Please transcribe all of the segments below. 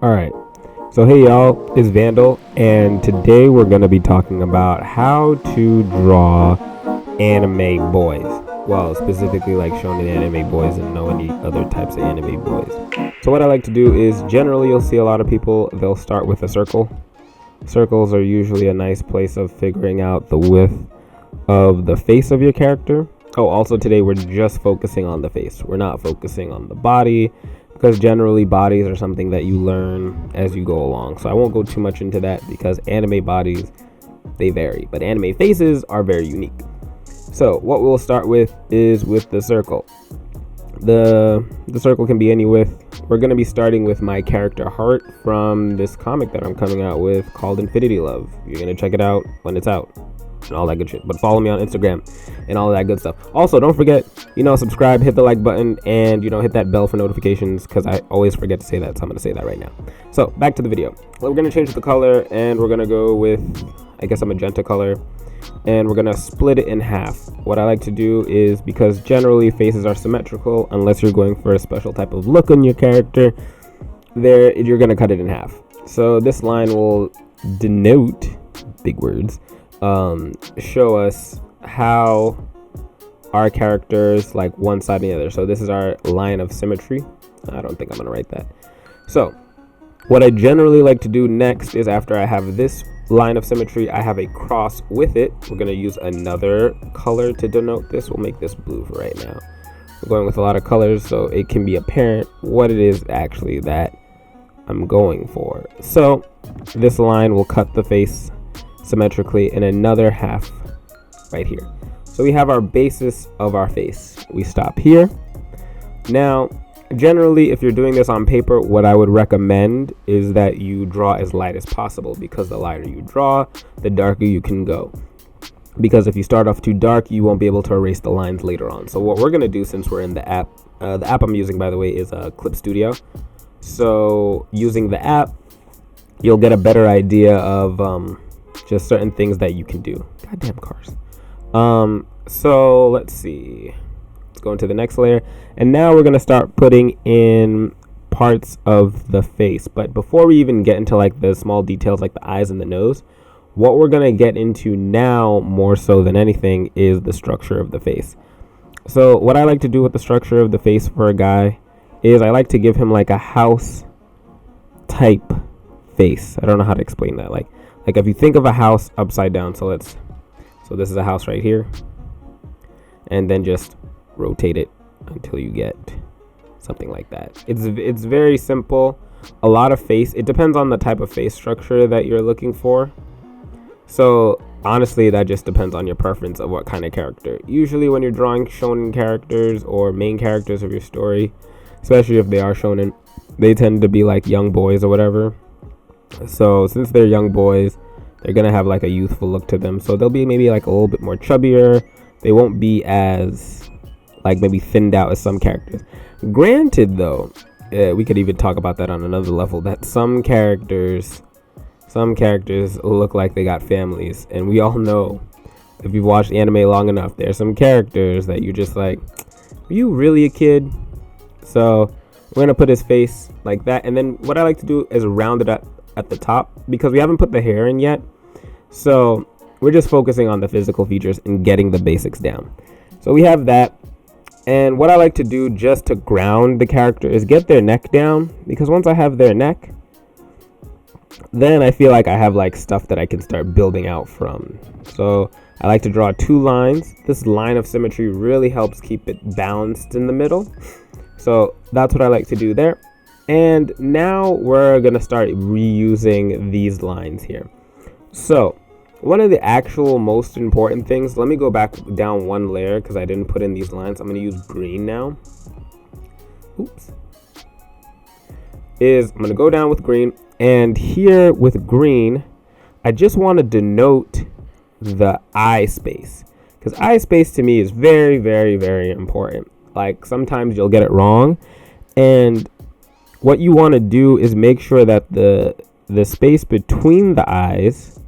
Alright, so hey y'all, it's Vandal, and today we're going to be talking about how to draw anime boys. Well, specifically like shonen anime boys and no any other types of anime boys. So what I like to do is generally you'll see a lot of people, they'll start with a circle. Circles are usually a nice place of figuring out the width of the face of your character. Oh, also today we're just focusing on the face. We're not focusing on the body, because generally bodies are something that you learn as you go along. So I won't go too much into that because anime bodies, they vary, but anime faces are very unique. So what we'll start with is with the circle. The circle can be any width. We're going to be starting with my character Hearte from this comic that I'm coming out with called Infinity Love. You're going to check it out when it's out and all that good shit. But follow me on Instagram and all that good stuff. Also, don't forget, subscribe, hit the like button, and, hit that bell for notifications, because I always forget to say that, so I'm going to say that right now. So, back to the video. Well, we're going to change the color, and we're going to go with, I guess, a magenta color, and we're going to split it in half. What I like to do is, because generally faces are symmetrical, unless you're going for a special type of look on your character, you're going to cut it in half. So, this line will denote, big words, show us how our characters like one side and the other. So this is our line of symmetry. I don't think I'm gonna write that. So what I generally like to do next is, after I have this line of symmetry, I have a cross with it. We're gonna use another color to denote this. We'll make this blue for right now. We're going with a lot of colors so it can be apparent what it is actually that I'm going for. So this line will cut the face symmetrically in another half right here. So we have our basis of our face. We stop here. Now, generally, if you're doing this on paper, what I would recommend is that you draw as light as possible, because the lighter you draw, the darker you can go. Because if you start off too dark, you won't be able to erase the lines later on. So what we're going to do, since we're in the app I'm using, by the way, is Clip Studio. So using the app, you'll get a better idea of just certain things that you can do. Goddamn cars. So let's see. Let's go into the next layer. And now we're going to start putting in parts of the face. But before we even get into like the small details like the eyes and the nose, what we're going to get into now more so than anything is the structure of the face. So what I like to do with the structure of the face for a guy is I like to give him like a house type face. I don't know how to explain that. Like if you think of a house upside down, so this is a house right here, and then just rotate it until you get something like that. It's very simple. A lot of face, it depends on the type of face structure that you're looking for. So honestly, that just depends on your preference of what kind of character. Usually when you're drawing shonen characters or main characters of your story, especially if they are shonen, they tend to be like young boys or whatever. So since they're young boys, they're going to have like a youthful look to them. So they'll be maybe like a little bit more chubbier. They won't be as like maybe thinned out as some characters. Granted though, we could even talk about that on another level, that some characters look like they got families. And we all know, if you've watched anime long enough, there's some characters that you're just like, are you really a kid? So we're going to put his face like that. And then what I like to do is round it up at the top, because we haven't put the hair in yet. So we're just focusing on the physical features and getting the basics down. So we have that. And what I like to do just to ground the character is get their neck down, because once I have their neck, then I feel like I have like stuff that I can start building out from. So I like to draw two lines. This line of symmetry really helps keep it balanced in the middle. So that's what I like to do there. And now we're going to start reusing these lines here. So one of the actual most important things, let me go back down one layer because I didn't put in these lines. I'm going to use green now. Oops. I'm going to go down with green. And here with green, I just want to denote the eye space. Because eye space to me is very, very, very important. Like sometimes you'll get it wrong. And what you want to do is make sure that the space between the eyes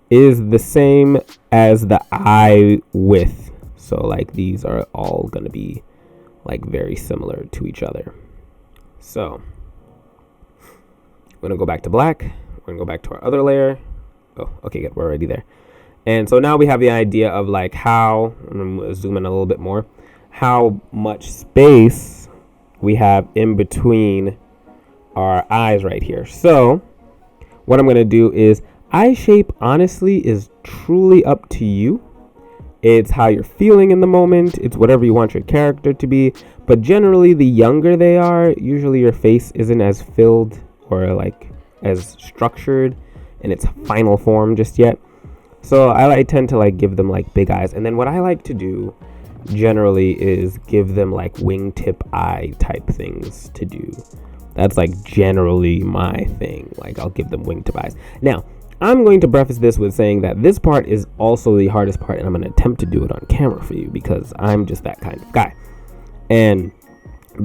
is the same as the eye width. So like these are all going to be like very similar to each other. So We're going to go back to black. We're going to go back to our other layer. Oh, okay, good. We're already there. And so now we have the idea of like how, I'm going to zoom in a little bit more, how much space we have in between our eyes right here. So what I'm going to do is, eye shape honestly is truly up to you. It's how you're feeling in the moment. It's whatever you want your character to be. But generally, the younger they are, usually your face isn't as filled or like as structured in its final form just yet. So I tend to like give them like big eyes. And then what I like to do generally is give them like wingtip eye type things to do. That's like generally my thing. Like I'll give them wingtip eyes. Now, I'm going to preface this with saying that this part is also the hardest part, and I'm going to attempt to do it on camera for you because I'm just that kind of guy. And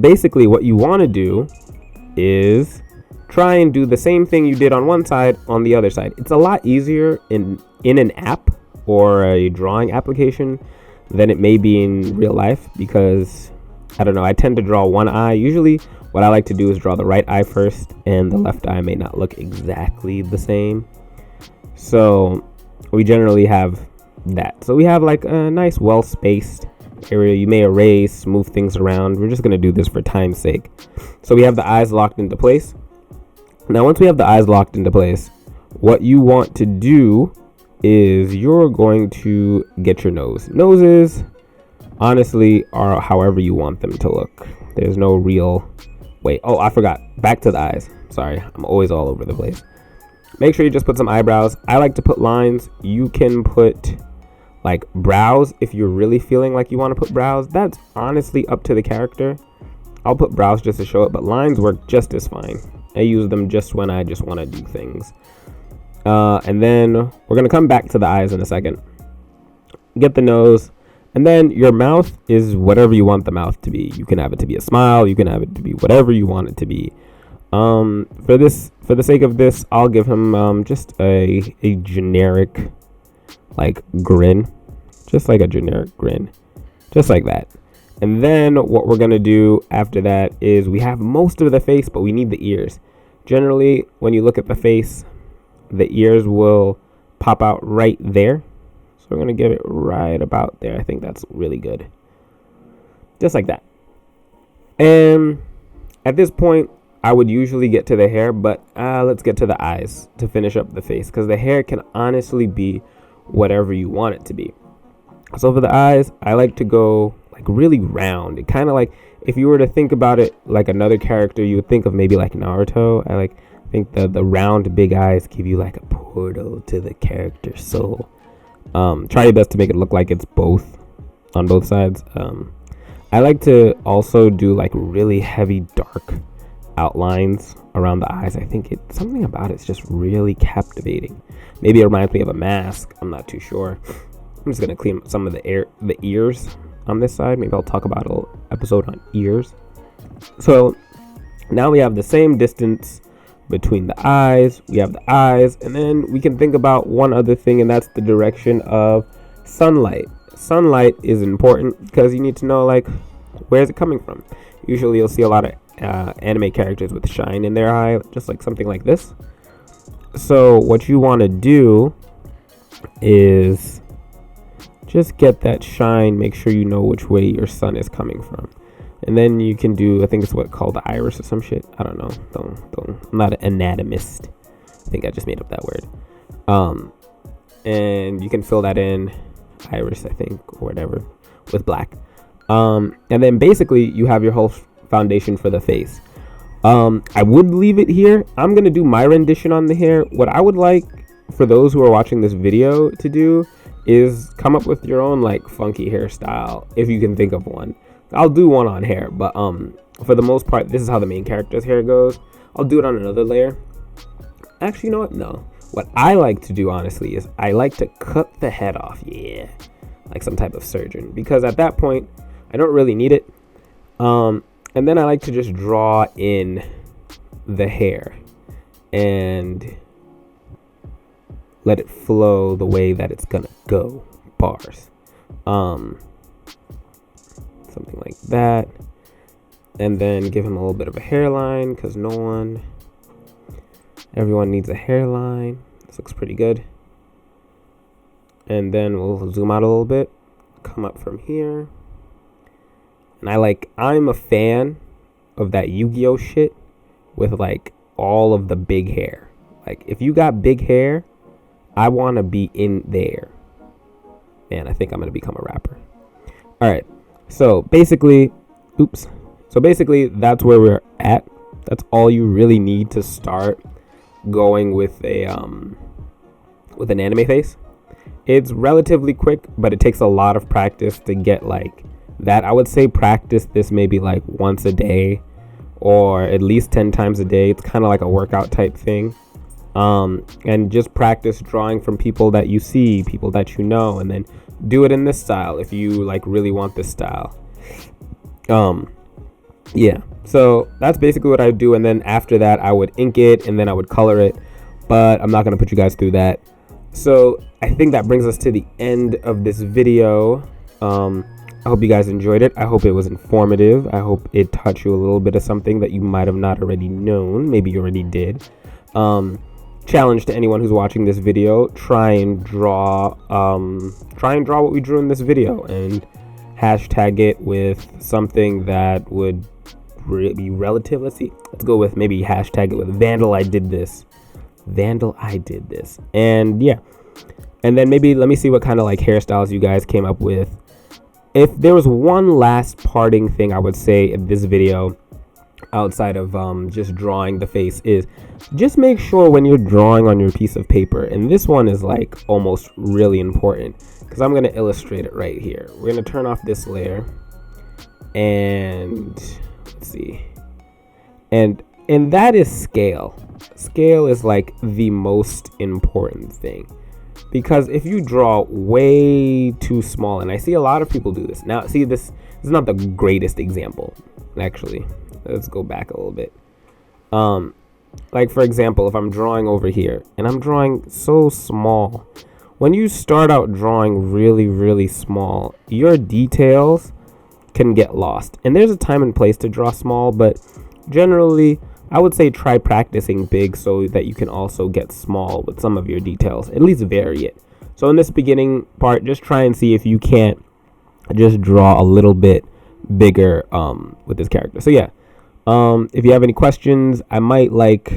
basically what you want to do is try and do the same thing you did on one side on the other side. It's a lot easier in an app or a drawing application than it may be in real life because, I don't know, I tend to draw one eye. Usually what I like to do is draw the right eye first, and the left eye may not look exactly the same. So we generally have that. So we have like a nice well-spaced area. You may erase, move things around. We're just going to do this for time's sake. So we have the eyes locked into place. Now, once we have the eyes locked into place, what you want to do is you're going to get your nose. Noses, honestly, are however you want them to look. There's no real... Wait, oh, I forgot. Back to the eyes. Sorry, I'm always all over the place. Make sure you just put some eyebrows. I like to put lines. You can put like brows if you're really feeling like you want to put brows. That's honestly up to the character. I'll put brows just to show it, but lines work just as fine. I use them just when I just want to do things. And then we're going to come back to the eyes in a second. Get the nose. And then your mouth is whatever you want the mouth to be. You can have it to be a smile. You can have it to be whatever you want it to be. For the sake of this, I'll give him just a generic like grin, just like a generic grin, just like that. And then what we're gonna do after that is we have most of the face, but we need the ears. Generally, when you look at the face, the ears will pop out right there. So we're gonna give it right about there. I think that's really good, just like that. And at this point, I would usually get to the hair, but let's get to the eyes to finish up the face, because the hair can honestly be whatever you want it to be. So for the eyes, I like to go like really round. It kind of like, if you were to think about it like another character, you would think of maybe like Naruto. I think the round big eyes give you like a portal to the character's soul. Try your best to make it look like it's both on both sides. I like to also do like really heavy dark outlines around the eyes. I think something about it's just really captivating. Maybe it reminds me of a mask. I'm not too sure. I'm just gonna clean some of the ears on this side. Maybe I'll talk about an episode on ears. So now we have the same distance between the eyes. We have the eyes, and then we can think about one other thing, and that's the direction of sunlight. Sunlight is important because you need to know like where is it coming from. Usually you'll see a lot of anime characters with shine in their eye, just like something like this. So what you want to do is just get that shine, make sure you know which way your sun is coming from, and then you can do, I think it's what called the iris or some shit. I don't know. I'm not an anatomist. I think I just made up that word. And you can fill that in, iris, I think, or whatever, with black. And then basically you have your whole foundation for the face. I would leave it here. I'm gonna do my rendition on the hair. What I would like for those who are watching this video to do is come up with your own like funky hairstyle if you can think of one. I'll do one on hair, but for the most part, this is how the main character's hair goes. I'll do it on another layer. Actually, you know what? No. What I like to do, honestly, is I like to cut the head off. Yeah, like some type of surgeon, because at that point, I don't really need it. And then I like to just draw in the hair and let it flow the way that it's gonna go. Bars. Something like that. And then give him a little bit of a hairline, because no one Everyone needs a hairline. This looks pretty good. And then we'll zoom out a little bit. Come up from here. And I'm a fan of that Yu-Gi-Oh shit with like all of the big hair. Like if you got big hair, I want to be in there. Man, I think I'm going to become a rapper. All right. So basically, that's where we're at. That's all you really need to start going with an anime face. It's relatively quick, but it takes a lot of practice to get like that. I would say practice this maybe like once a day or at least 10 times a day. It's kind of like a workout type thing. And just practice drawing from people that you see, people that you know, and then do it in this style if you like really want this style. Yeah, so that's basically what I do. And then after that, I would ink it and then I would color it, but I'm not going to put you guys through that. So I think that brings us to the end of this video. I hope you guys enjoyed it. I hope it was informative. I hope it taught you a little bit of something that you might have not already known. Maybe you already did. Challenge to anyone who's watching this video, try and draw what we drew in this video and hashtag it with something that would be relative. Let's go with maybe hashtag it with Vandal I did this. And yeah, and then maybe let me see what kind of like hairstyles you guys came up with. If there was one last parting thing I would say in this video outside of just drawing the face is just make sure when you're drawing on your piece of paper, and this one is like almost really important because I'm going to illustrate it right here. We're going to turn off this layer and let's see, and that is scale. Scale is like the most important thing, because if you draw way too small, and I see a lot of people do this now, see this is not the greatest example actually. Let's go back a little bit. Like for example, if I'm drawing over here and I'm drawing so small, when you start out drawing really, really small, your details can get lost. And there's a time and place to draw small, but generally I would say try practicing big so that you can also get small with some of your details, at least vary it. So in this beginning part, just try and see if you can't just draw a little bit bigger with this character. So yeah, if you have any questions, I might like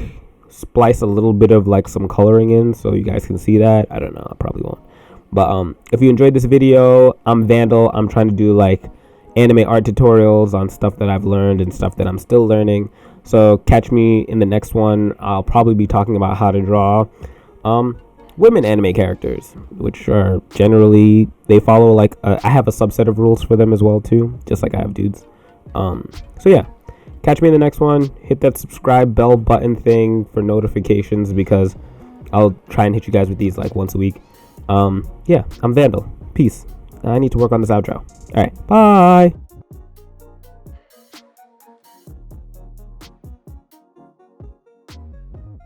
splice a little bit of like some coloring in so you guys can see that. I don't know, I probably won't. But if you enjoyed this video, I'm Vandal. I'm trying to do like anime art tutorials on stuff that I've learned and stuff that I'm still learning. So catch me in the next one. I'll probably be talking about how to draw women anime characters, which are generally, they follow like I have a subset of rules for them as well too, just like I have dudes. So yeah, catch me in the next one. Hit that subscribe bell button thing for notifications, because I'll try and hit you guys with these like once a week. Yeah, I'm Vandal. Peace. I need to work on this outro. All right, bye.